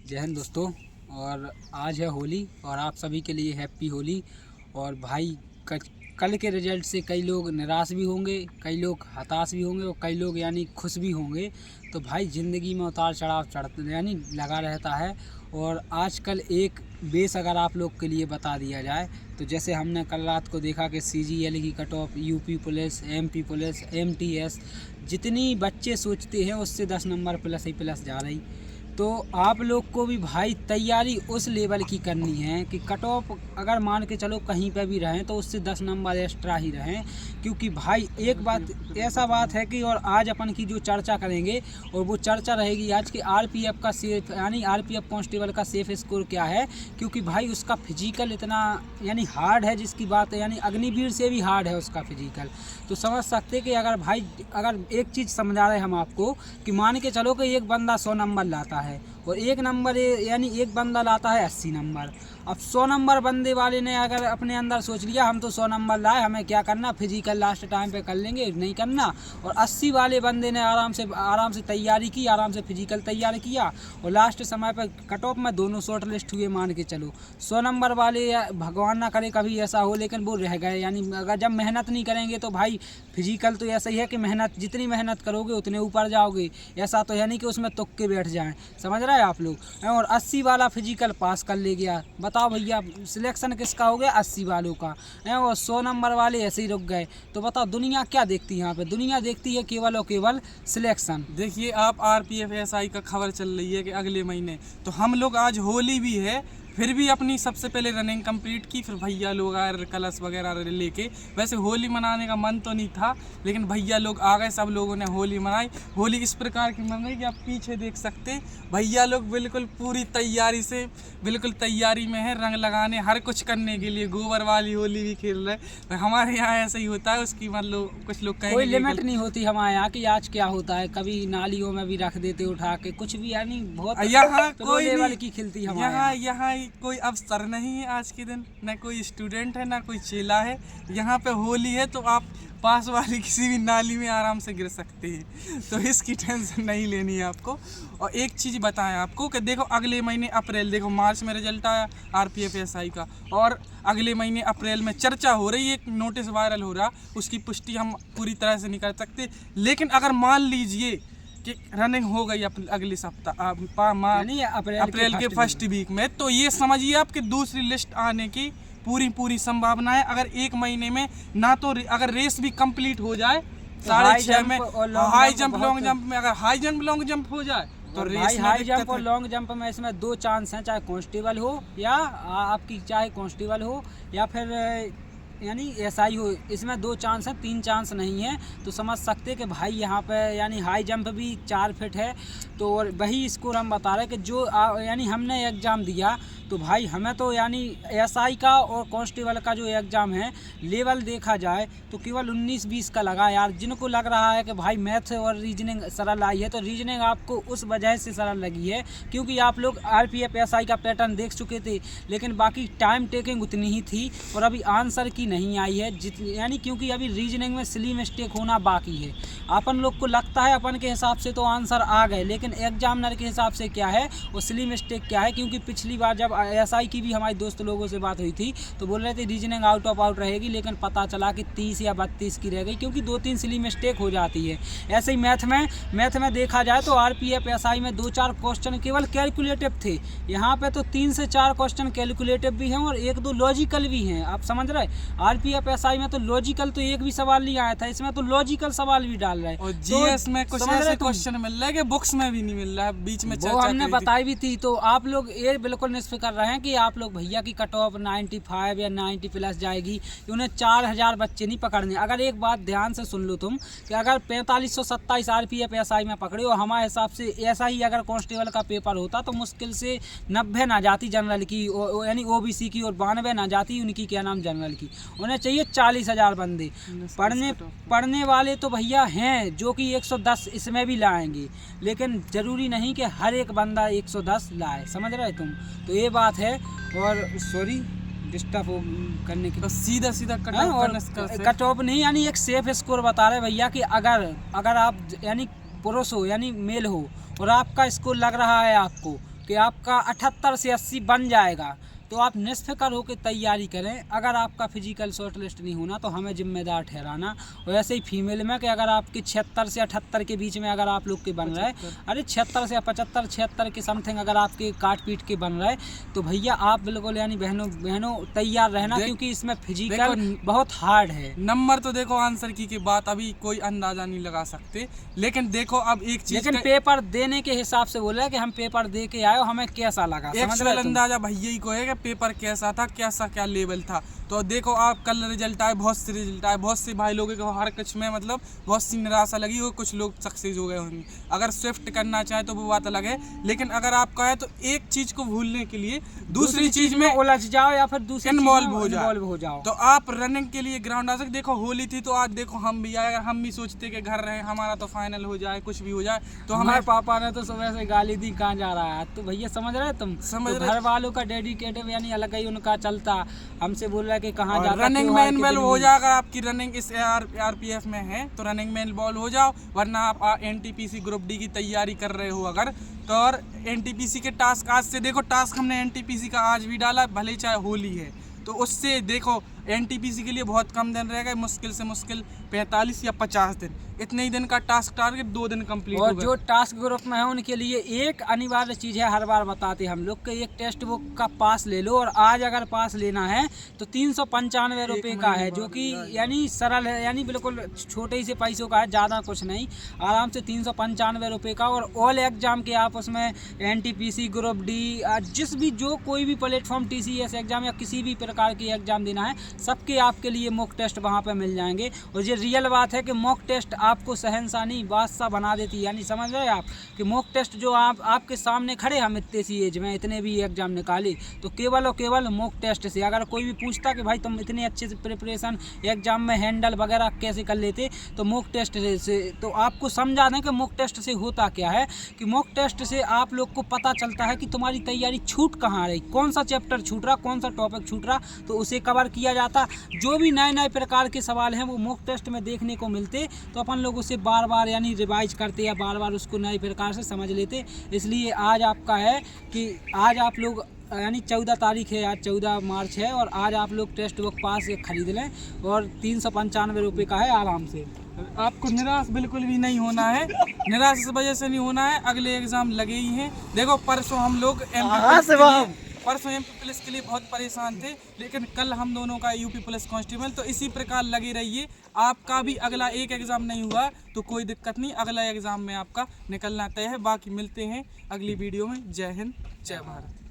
जय हिंद दोस्तों। और आज है होली और आप सभी के लिए हैप्पी होली। और भाई कल के रिजल्ट से कई लोग निराश भी होंगे, कई लोग हताश भी होंगे और कई लोग यानी खुश भी होंगे। तो भाई ज़िंदगी में उतार चढ़ाव चढ़ते यानी लगा रहता है। और आजकल एक बेस अगर आप लोग के लिए बता दिया जाए तो जैसे हमने कल रात को देखा कि CGL की cut off UP police, MP police, MTS जितनी बच्चे सोचते हैं उससे 10 नंबर प्लस ही प्लस जा रही। तो आप लोग को भी भाई तैयारी उस लेवल की करनी है कि कट ऑफ अगर मान के चलो कहीं पे भी रहें तो उससे 10 नंबर एक्स्ट्रा ही रहें। क्योंकि भाई एक बात ऐसा बात है कि और आज अपन की जो चर्चा करेंगे और वो चर्चा रहेगी आज के RPF का सेफ यानी RPF कांस्टेबल का सेफ स्कोर क्या है। क्योंकि भाई उसका फिजिकल इतना यानी हार्ड है जिसकी बात है यानी अग्निवीर से भी हार्ड है उसका फिजिकल। तो समझ सकते कि अगर एक चीज़ समझा रहे हम आपको कि मान के चलो कि एक बंदा 100 नंबर लाता है और एक नंबर यानी एक बंदा लाता है 80 नंबर। अब 100 नंबर बंदे वाले ने अगर अपने अंदर सोच लिया हम तो 100 नंबर लाए, हमें क्या करना, फिजिकल लास्ट टाइम पे कर लेंगे, नहीं करना। और 80 वाले बंदे ने आराम से तैयारी की, आराम से फिजिकल तैयार किया और लास्ट समय पे कट ऑफ में दोनों शॉर्ट लिस्ट हुए। मान के चलो 100 नंबर वाले भगवान ना करे कभी ऐसा हो लेकिन वो रह गए। यानी अगर जब मेहनत नहीं करेंगे तो भाई फिजिकल तो ऐसा ही है कि जितनी मेहनत करोगे उतने ऊपर जाओगे। ऐसा तो है नहीं कि उसमें तुक्के बैठ जाएं, समझ रहे हैं आप लोग। और 80 वाला फिजिकल पास कर ले गया। बताओ भैया सिलेक्शन किसका हो गया, 80 वालों का। और 100 नंबर वाले ऐसे ही रुक गए। तो बताओ दुनिया क्या देखती है यहाँ पे, दुनिया देखती है केवल और केवल सिलेक्शन। देखिए आप RPF SI का खबर चल रही है कि अगले महीने, तो हम लोग आज होली भी है फिर भी अपनी सबसे पहले रनिंग कंप्लीट की, फिर भैया लोग आए कलश वगैरह लेके। वैसे होली मनाने का मन तो नहीं था लेकिन भैया लोग आ गए, सब लोगों ने होली मनाई। होली इस प्रकार की मन रही कि आप पीछे देख सकते भैया लोग बिल्कुल पूरी तैयारी से बिल्कुल तैयारी में है, रंग लगाने हर कुछ करने के लिए गोबर वाली होली भी खेल रहे हैं। हमारे यहाँ ऐसा ही होता है, उसकी मतलब कुछ लोग कहेंगे कोई लिमिट नहीं होती हमारे यहाँ कि आज क्या होता है। कभी नालियों में भी रख देते उठा के कुछ भी, यानी बहुत यहाँ कोई लेवल की खिलती हमारे यहाँ कोई अफसर नहीं है आज के दिन, न कोई स्टूडेंट है ना कोई चेला है। यहाँ पे होली है तो आप पास वाली किसी भी नाली में आराम से गिर सकते हैं, तो इसकी टेंशन नहीं लेनी है आपको। और एक चीज़ बताएं आपको कि देखो अगले महीने अप्रैल, देखो मार्च में रिजल्ट आया RPF SI का और अगले महीने अप्रैल में चर्चा हो रही है, एक नोटिस वायरल हो रहा, उसकी पुष्टि हम पूरी तरह से नहीं कर सकते। लेकिन अगर मान लीजिए कि रनिंग हो गई अगले सप्ताह अप्रैल के फर्स्ट वीक में, तो ये समझिए आपकी दूसरी लिस्ट आने की पूरी संभावना है। अगर एक महीने में ना तो अगर रेस भी कंप्लीट हो जाए 6.5 में, हाई जंप लॉन्ग जंप में, अगर हाई जंप लॉन्ग जंप हो जाए तो रेस हाई जंप और लॉन्ग जंप में इसमें 2 चांस हैं, चाहे कांस्टेबल हो या आपकी चाहे कांस्टेबल हो या फिर यानी SI हो। इसमें 2 चांस हैं, 3 चांस नहीं है। तो समझ सकते कि भाई यहाँ पे यानी हाई जंप भी 4 फीट है। तो और वही स्कोर हम बता रहे हैं कि जो यानी हमने एग्ज़ाम दिया तो भाई हमें तो यानी SI का और कांस्टेबल का जो एग्ज़ाम है लेवल देखा जाए तो केवल 19-20 का लगा यार। जिनको लग रहा है कि भाई मैथ और रीजनिंग सरल आई है तो रीजनिंग आपको उस वजह से सरल लगी है क्योंकि आप लोग RPF SI का पैटर्न देख चुके थे। लेकिन बाकी टाइम टेकिंग उतनी ही थी और अभी आंसर की नहीं आई है यानी क्योंकि अभी रीजनिंग में सिली मिस्टेक होना बाकी है। अपन लोग को लगता है अपन के हिसाब से तो आंसर आ गए, लेकिन एग्जामिनर के हिसाब से क्या है वो सिली मिस्टेक क्या है। क्योंकि पिछली बार जब SI की भी हमारे दोस्त लोगों से बात हुई थी तो बोल रहे थे रीजनिंग आउट ऑफ आउट रहेगी, लेकिन पता चला कि 30 या 32 की रह गई क्योंकि 2-3 सिली मिस्टेक हो जाती है। ऐसे ही मैथ में देखा जाए तो RPF SI में 2-4 क्वेश्चन केवल कैलकुलेटिव थे। यहाँ पे तो 3 से 4 क्वेश्चन कैलकुलेटिव भी हैं और 1-2 लॉजिकल भी हैं। आप समझ रहे हैं RPF SI में तो लॉजिकल तो एक भी सवाल नहीं आया था, इसमें तो लॉजिकल सवाल भी डाल रहे हैं। और GS में कुछ ऐसे क्वेश्चन मिल रहा है कि बुक्स में भी नहीं मिल रहा है, बीच में वो हमने बताई भी थी। तो आप लोग ये बिल्कुल निश्चित कर रहे हैं कि आप लोग भैया की कट ऑफ 95 या 90 प्लस जाएगी। उन्हें 4000 बच्चे नहीं पकड़ने। अगर एक बात ध्यान से सुन लो तुम कि अगर 4527 RPF SI में पकड़े और हमारे हिसाब से ऐसा ही अगर कांस्टेबल का पेपर होता तो मुश्किल से 90 ना जाती जनरल की यानी OBC की और 92 ना जाती उनकी क्या नाम जनरल की। उन्हें चाहिए 40,000 बंदे पढ़ने वाले तो भैया हैं जो कि 110 इसमें भी लाएंगे, लेकिन ज़रूरी नहीं कि हर एक बंदा 110 लाए। समझ रहे तुम? तो ये बात है। और सॉरी डिस्टर्ब करने की, तो सीधा कट ऑफ नहीं यानी एक सेफ स्कोर बता रहे भैया कि अगर आप यानी पुरुष हो यानी मेल हो और आपका स्कोर लग रहा है आपको कि आपका 78 से 80 बन जाएगा, तो आप निष्फिक्र होकर तैयारी करें। अगर आपका फिजिकल शॉर्ट लिस्ट नहीं होना तो हमें जिम्मेदार ठहराना। और ऐसे ही फीमेल में कि अगर आपके 76 से 78 के बीच में अगर आप लोग के बन रहे, अरे 76 से 75 76 के समथिंग अगर आपके काट पीट के बन रहे, तो भैया आप बिल्कुल यानी बहनों तैयार रहना, क्योंकि इसमें फिजिकल बहुत हार्ड है। नंबर तो देखो आंसर की बात अभी कोई अंदाजा नहीं लगा सकते, लेकिन देखो अब एक चीज, लेकिन पेपर देने के हिसाब से बोल रहे हैं कि हम पेपर दे के आए, हमें कैसा लगा, समझ रहे हो? अंदाजा भैया ही को है कि पेपर कैसा था, कैसा क्या लेवल था। तो देखो आप कल रिजल्ट आए, बहुत से रिजल्ट आए, बहुत से भाई लोगों को हर कुछ में मतलब बहुत सी निराशा लगी हो, कुछ लोग सक्सेस हो गए होंगे। अगर स्विफ्ट करना चाहे तो वो बात अलग है, लेकिन अगर आपका है तो एक चीज को भूलने के लिए दूसरी चीज में उलझ जाओ या फिर दूसरी इन्वॉल्व हो जाओ। तो आप रनिंग के लिए ग्राउंड आ सकते। देखो होली थी तो आज देखो हम भी आए, अगर हम भी सोचते कि घर रहे हमारा तो फाइनल हो जाए, कुछ भी हो जाए, तो हमारे पापा ने तो सुबह से गाली दी, कहाँ जा रहा है। तो भैया समझ रहे तुम, समझ घर वालों का डेडिकेटिव यानी अलग ही उनका चलता, हमसे बोल रहा है कि कहाँ जाता। रनिंग में इन्वॉल्व हो जाए, अगर आपकी रनिंग इस आरपीएफ में है तो रनिंग में इन्वॉल्व हो जाओ, वरना आप एनटीपीसी ग्रुप डी की तैयारी कर रहे हो अगर तो, और एनटीपीसी के टास्क आज से देखो, टास्क हमने एनटीपीसी का आज भी डाला, भले चाहे होली है, तो उससे देखो एनटीपीसी के लिए बहुत कम दिन रहेगा, मुश्किल से मुश्किल 45 या 50 दिन, इतने ही दिन का टास्क टारगेट 2 दिन कंप्लीट और जो टास्क ग्रुप में है उनके लिए एक अनिवार्य चीज़ है, हर बार बताते हम लोग कि एक टेक्स्ट बुक का पास ले लो, और आज अगर पास लेना है तो 395 रुपये का है, जो कि यानी सरल है, यानी बिल्कुल छोटे ही से पैसों का है, ज़्यादा कुछ नहीं, आराम से 395 रुपये का। और ऑल एग्जाम के आप उसमें एनटीपीसी ग्रुप डी जिस भी जो कोई भी प्लेटफॉर्म टीसीएस एग्जाम या किसी भी प्रकार की एग्जाम देना है, सबके आपके लिए मॉक टेस्ट वहाँ पे मिल जाएंगे। और ये रियल बात है कि मॉक टेस्ट आपको शहंशाह नहीं बादशाह बना देती है, यानी समझ रहे आप कि मॉक टेस्ट जो आपके सामने खड़े, हम इतने सी एज में इतने भी एग्जाम निकाले, तो केवल और केवल मॉक टेस्ट से। अगर कोई भी पूछता कि भाई तुम इतने अच्छे से प्रिपरेशन एग्जाम में हैंडल वगैरह कैसे कर लेते, तो मॉक टेस्ट से, तो आपको समझा दें कि मॉक टेस्ट से होता क्या है, कि मॉक टेस्ट से आप लोग को पता चलता है कि तुम्हारी तैयारी छूट कहाँ रही, कौन सा चैप्टर छूट रहा, कौन सा टॉपिक छूट रहा, तो उसे कवर किया जाता। जो भी नए नए प्रकार के सवाल हैं वो मॉक टेस्ट में देखने को मिलते, तो अपन लोग उसे बार बार यानी रिवाइज करते या बार बार उसको नए प्रकार से समझ लेते। इसलिए आज आपका है कि आज आप लोग यानी 14 तारीख है, आज 14 मार्च है, और आज आप लोग टेक्स्ट बुक पास खरीद लें, और 395 रुपये का है, आराम से। आपको निराश बिल्कुल भी नहीं होना है, निराश इस वजह से नहीं होना है, अगले एग्जाम लगे ही हैं। देखो परसों हम लोग परसों एमपी पुलिस के लिए बहुत परेशान थे, लेकिन कल हम दोनों का यूपी पुलिस कांस्टेबल, तो इसी प्रकार लगे रहिए। आपका भी अगला एक एग्ज़ाम नहीं हुआ तो कोई दिक्कत नहीं, अगला एग्ज़ाम में आपका निकलना तय है। बाकी मिलते हैं अगली वीडियो में। जय हिंद, जय भारत।